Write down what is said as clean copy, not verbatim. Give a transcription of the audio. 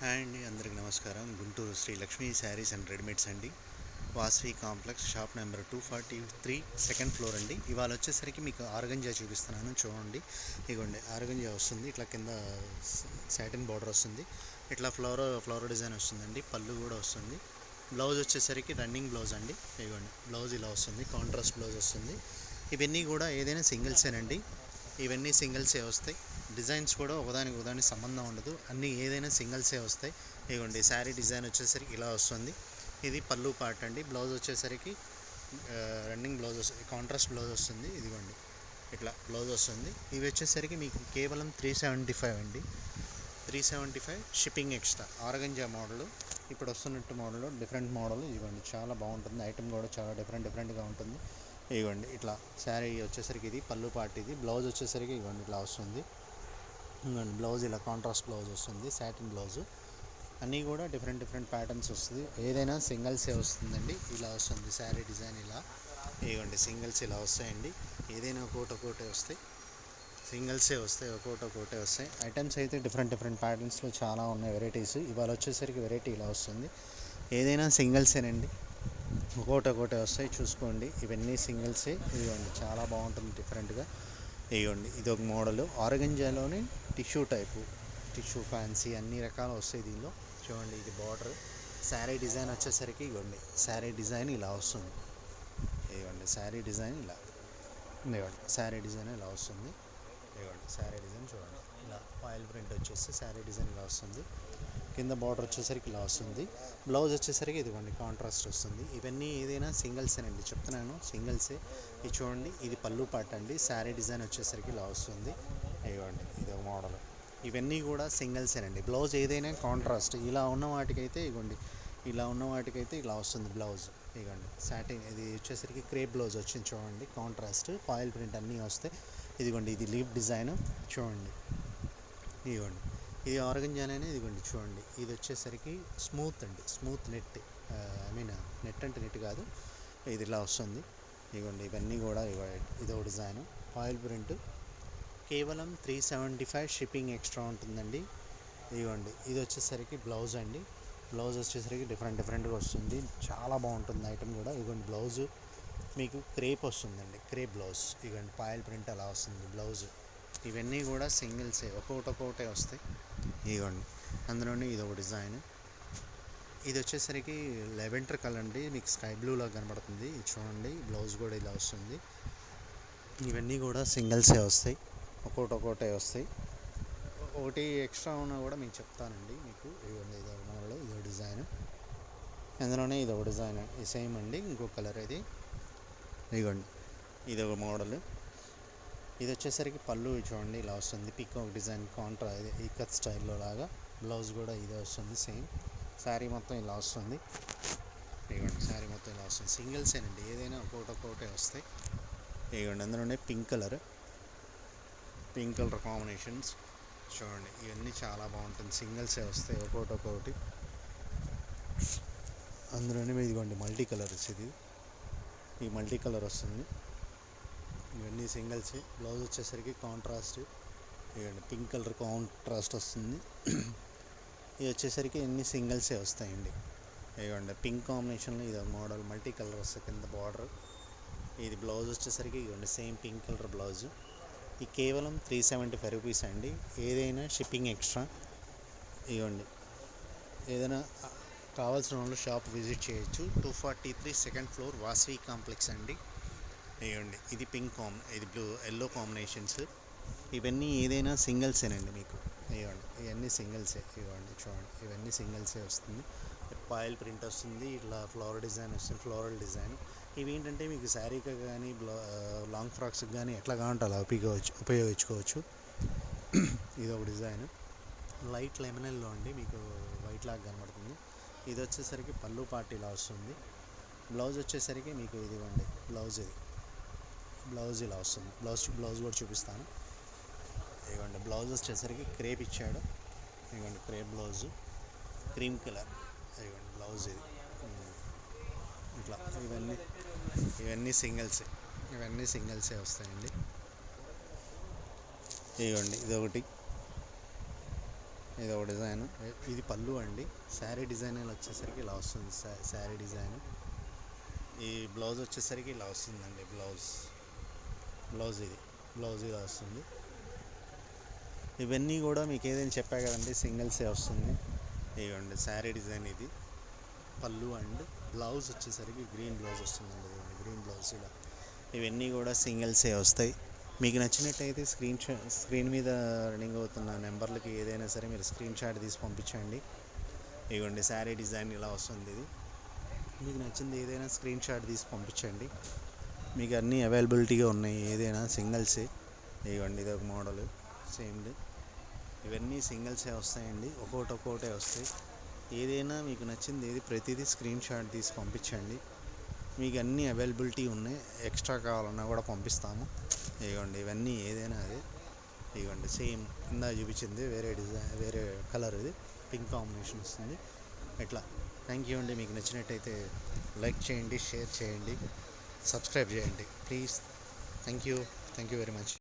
Hi అండి, అందరికి నమస్కారం. గుంటూరు శ్రీ లక్ష్మీ శారీస్ అండ్ రెడీమేడ్స్ అండి. Vasavi complex, shop number 243, second floor అండి. ఇవాళ వచ్చేసరికి మీకు ఆర్గంజా చూపిస్తున్నాను, చూడండి. ఇగోండి ఆర్గంజా వస్తుంది, ఇట్లా కింద సాటిన్ బార్డర్ వస్తుంది, ఇట్లా ఫ్లవర్ డిజైన్ వస్తుందండి. పళ్ళు కూడా వస్తుంది. బ్లౌజ్ వచ్చేసరికి రన్నింగ్ బ్లౌజ్ అండి. ఇగోండి బ్లౌజ్ ఇలా వస్తుంది, కాంట్రాస్ట్ బ్లౌజ్ వస్తుంది. ఇవన్నీ కూడా ఏదైనా సింగిల్సేనండి. ఇవన్నీ సింగిల్సే వస్తాయి. డిజైన్స్ కూడా ఒకదానికి సంబంధం ఉండదు, అన్నీ ఏదైనా సింగిల్సే వస్తాయి. ఇదిగోండి శారీ డిజైన్ వచ్చేసరికి ఇలా వస్తుంది. ఇది పళ్ళు పార్ట్ అండి. బ్లౌజ్ వచ్చేసరికి రన్నింగ్ బ్లౌజ్ వస్తుంది, కాంట్రాస్ట్ బ్లౌజ్ వస్తుంది. ఇదిగోండి ఇట్లా బ్లౌజ్ వస్తుంది. ఇవి వచ్చేసరికి మీకు కేవలం 375 అండి. 375 షిప్పింగ్ ఎక్స్ట్రా. ఆర్గంజా మోడల్ ఇప్పుడు వస్తున్నట్టు మోడల్, డిఫరెంట్ మోడల్. ఇదిగోండి చాలా బాగుంటుంది, ఐటమ్ కూడా చాలా డిఫరెంట్గా ఉంటుంది. ఇదిగోండి ఇట్లా శారీ వచ్చేసరికి ఇది పళ్ళు పార్ట్. ఇది బ్లౌజ్ వచ్చేసరికి ఇదిగోండి ఇట్లా వస్తుంది. ఇదిగోండి బ్లౌజ్ ఇలా కాంట్రాస్ట్ బ్లౌజ్ వస్తుంది, సాటిన్ బ్లౌజ్. అన్నీ కూడా డిఫరెంట్ ప్యాటర్న్స్ వస్తుంది. ఏదైనా సింగిల్సే వస్తుందండి. ఇలా వస్తుంది శారీ డిజైన్ ఇలా. ఇదిగోండి సింగిల్స్ ఇలా వస్తాయండి. ఏదైనా ఒక్కోటే వస్తాయి, సింగిల్సే వస్తాయి, ఒక్కోటే వస్తాయి. ఐటమ్స్ అయితే డిఫరెంట్ ప్యాటర్న్స్లో చాలా ఉన్నాయి, వెరైటీస్. ఇవాళ వచ్చేసరికి వెరైటీ ఇలా వస్తుంది. ఏదైనా సింగిల్సేనండి, ఒక్కోటే వస్తాయి. చూసుకోండి, ఇవన్నీ సింగిల్సే. ఇదిగోండి చాలా బాగుంటుంది డిఫరెంట్గా. ఇదిగోండి ఇది ఒక మోడల్. ఆర్గంజాలోని టిష్యూ టైపు, టిష్యూ ఫ్యాన్సీ అన్ని రకాలు వస్తాయి దీనిలో. చూడండి ఇది బార్డర్. శారీ డిజైన్ వచ్చేసరికి ఇదిగోండి శారీ డిజైన్ ఇలా వస్తుంది. ఇదిగోండి శారీ డిజైన్ ఇలా, ఇదిగోండి శారీ డిజైన్ ఇలా వస్తుంది. ఇదిగోండి శారీ డిజైన్ చూడండి ఇలా ఆయిల్ ప్రింట్ వచ్చేసి శారీ డిజైన్ ఇలా వస్తుంది. కింద బార్డర్ వచ్చేసరికి ఇలా వస్తుంది. బ్లౌజ్ వచ్చేసరికి ఇదిగోండి కాంట్రాస్ట్ వస్తుంది. ఇవన్నీ ఏదైనా సింగిల్సేనండి, చెప్తున్నాను సింగిల్సే. ఇది చూడండి, ఇది పళ్ళు పార్ట్ అండి. శారీ డిజైన్ వచ్చేసరికి ఇలా వస్తుంది. ఇదిగోండి ఇది ఒక మోడల్. ఇవన్నీ కూడా సింగిల్సేనండి. బ్లౌజ్ ఏదైనా కాంట్రాస్ట్. ఇలా ఉన్న వాటికైతే ఇదిగోండి, ఇలా ఉన్న వాటికైతే ఇలా వస్తుంది బ్లౌజ్. ఇదిగోండి సాటిన్, ఇది వచ్చేసరికి క్రేప్ బ్లౌజ్ వచ్చింది చూడండి, కాంట్రాస్ట్ ఆయిల్ ప్రింట్ అన్నీ వస్తాయి. ఇదిగోండి ఇది లీఫ్ డిజైన్ చూడండి. ఇదిగోండి ఇది ఆర్గంజానే. ఇదిగోండి చూడండి, ఇది వచ్చేసరికి స్మూత్ అండి, స్మూత్ నెట్. నెట్ అంటే నెట్ కాదు, ఇది ఇలా వస్తుంది. ఇదిగోండి ఇవన్నీ కూడా ఇదో డిజైన్ ఆయిల్ ప్రింట్. కేవలం 375 షిప్పింగ్ ఎక్స్ట్రా ఉంటుందండి. ఇదిగోండి ఇది వచ్చేసరికి బ్లౌజ్ అండి. బ్లౌజ్ వచ్చేసరికి డిఫరెంట్గా వస్తుంది, చాలా బాగుంటుంది ఐటమ్ కూడా. ఇదిగోండి బ్లౌజు మీకు క్రేప్ వస్తుందండి, క్రేప్ బ్లౌజ్. ఇదిగోండి పాయిల్ ప్రింట్ అలా వస్తుంది బ్లౌజ్. ఇవన్నీ కూడా సింగిల్సే, ఒక్కొక్కటే వస్తాయి. ఇదిగోండి అందులోనే ఇది ఒక డిజైన్. ఇది వచ్చేసరికి లెవెండర్ కలర్ అండి, మీకు స్కై బ్లూలా కనబడుతుంది. ఇది చూడండి బ్లౌజ్ కూడా ఇలా వస్తుంది. ఇవన్నీ కూడా సింగిల్సే వస్తాయి, ఒక్కొక్కటే వస్తాయి. ఒకటి ఎక్స్ట్రా ఉన్నా కూడా మీకు చెప్తానండి మీకు. ఇదిగోండి ఇదో మోడల్, ఇదో డిజైన్. అందులోనే ఇది ఒక డిజైన్, ఇది సేమ్ అండి, ఇంకో కలర్. ఇది ఇదిగోండి ఇది ఒక మోడల్. ఇది వచ్చేసరికి పళ్ళు చూడండి ఇలా వస్తుంది, పికాక్ డిజైన్ కాంట్రా, ఇది ఈకత్ స్టైల్లో లాగా. బ్లౌజ్ కూడా ఇదే వస్తుంది సేమ్. శారీ మొత్తం ఇలా వస్తుంది. ఇదిగోండి శారీ మొత్తం ఇలా వస్తుంది. సింగిల్సేనండి, ఏదైనా ఒక్కొక్కటే వస్తాయి. ఇదిగోండి అందులోనే పింక్ కలర్ కాంబినేషన్స్ చూడండి. ఇవన్నీ చాలా బాగుంటుంది, సింగిల్సే వస్తాయి, ఒక్కొక్కటి. అందులోనే ఇదిగోండి మల్టీ కలర్స్. ఇది ఈ మల్టీ కలర్ వస్తుంది. ఇవన్నీ సింగిల్సే. బ్లౌజ్ వచ్చేసరికి కాంట్రాస్ట్. ఇవ్వండి పింక్ కలర్ కాంట్రాస్ట్ వస్తుంది. ఇది వచ్చేసరికి అన్ని సింగిల్సే వస్తాయండి. ఇవ్వండి పింక్ కాంబినేషన్లో ఇది మోడల్, మల్టీ కలర్ వస్తుంది కింద బార్డర్. ఇది బ్లౌజ్ వచ్చేసరికి ఇవ్వండి సేమ్ పింక్ కలర్ బ్లౌజ్. ఇది కేవలం 375 రూపీస్ అండి. ఏదైనా షిప్పింగ్ ఎక్స్ట్రా. ఇవ్వండి ఏదైనా కావాల్సిన వాళ్ళు షాప్ విజిట్ చేయొచ్చు. 243 సెకండ్ ఫ్లోర్, వాసవి కాంప్లెక్స్ అండి. ఇవ్వండి ఇది పింక్ ఇది బ్లూ ఎల్లో కాంబినేషన్స్. ఇవన్నీ ఏదైనా సింగిల్సేనండి మీకు. ఇవ్వండి ఇవన్నీ సింగిల్సే. ఇవ్వండి చూడండి, ఇవన్నీ సింగిల్సే వస్తుంది. పాయిల్ ప్రింట్ వస్తుంది, ఇట్లా ఫ్లవర్ డిజైన్ వస్తుంది, ఫ్లోరల్ డిజైన్. ఇవి ఏంటంటే మీకు శారీకి కానీ లాంగ్ ఫ్రాక్స్కి కానీ ఎట్లా కావాలంటే అలా ఉపయోగించుకోవచ్చు. ఇది ఒక డిజైన్, లైట్ లెమనల్లో అండి, మీకు వైట్ లాగా కనబడుతుంది. ఇది వచ్చేసరికి పళ్ళు పార్ట్ ఇలా వస్తుంది. బ్లౌజ్ వచ్చేసరికి మీకు ఇదిగోండి బ్లౌజ్, ఇది బ్లౌజ్ ఇలా వస్తుంది. బ్లౌజ్ కూడా చూపిస్తాను. ఇదిగోండి బ్లౌజ్ వచ్చేసరికి క్రేప్ ఇచ్చాడు. ఇదిగోండి క్రేప్ బ్లౌజ్, క్రీమ్ కలర్. ఇదిగోండి బ్లౌజ్ ఇది ఇట్లా. ఇవన్నీ సింగిల్సే వస్తాయండి. ఇదిగోండి ఇదొకటి, ఇది ఒక డిజైన్. ఇది పళ్ళు అండి. శారీ డిజైన్ వచ్చేసరికి ఇలా వస్తుంది. శారీ డిజైన్. ఈ బ్లౌజ్ వచ్చేసరికి ఇలా వస్తుందండి. బ్లౌజ్ ఇలా వస్తుంది. ఇవన్నీ కూడా మీకు ఏదైనా చెప్పా కదండి, సింగిల్సే వస్తుంది. ఇవ్వండి శారీ డిజైన్. ఇది పళ్ళు అండ్ బ్లౌజ్ వచ్చేసరికి గ్రీన్ బ్లౌజ్ వస్తుందండి. గ్రీన్ బ్లౌజ్ ఇలా. ఇవన్నీ కూడా సింగిల్సే వస్తాయి. మీకు నచ్చినట్టయితే స్క్రీన్ మీద రన్నింగ్ అవుతున్న నెంబర్లకి ఏదైనా సరే మీరు స్క్రీన్ షాట్ తీసి పంపించండి. ఇవ్వండి శారీ డిజైన్ ఇలా వస్తుంది. ఇది మీకు నచ్చింది ఏదైనా స్క్రీన్ షాట్ తీసి పంపించండి. మీకు అన్నీ అవైలబిలిటీగా ఉన్నాయి. ఏదైనా సింగిల్సే. ఇవ్వండి ఇది ఒక మోడల్ సేమ్ది. ఇవన్నీ సింగిల్సే వస్తాయండి. ఒక్కొక్కటే వస్తాయి. ఏదైనా మీకు నచ్చింది ప్రతిదీ స్క్రీన్ షాట్ తీసి పంపించండి. మీకు అన్నీ అవైలబిలిటీ ఉన్నాయి. ఎక్స్ట్రా కావాలన్నా కూడా పంపిస్తాము. ఇవ్వండి ఇవన్నీ ఏదైనా అదే. ఇవ్వండి సేమ్ ఇందా చూపించింది వేరే డిజైన్, వేరే కలర్. ఇది పింక్ కాంబినేషన్ వస్తుంది ఇట్లా. థ్యాంక్ యూ అండి. మీకు నచ్చినట్టయితే లైక్ చేయండి, షేర్ చేయండి, సబ్స్క్రైబ్ చేయండి please. Thank you very much.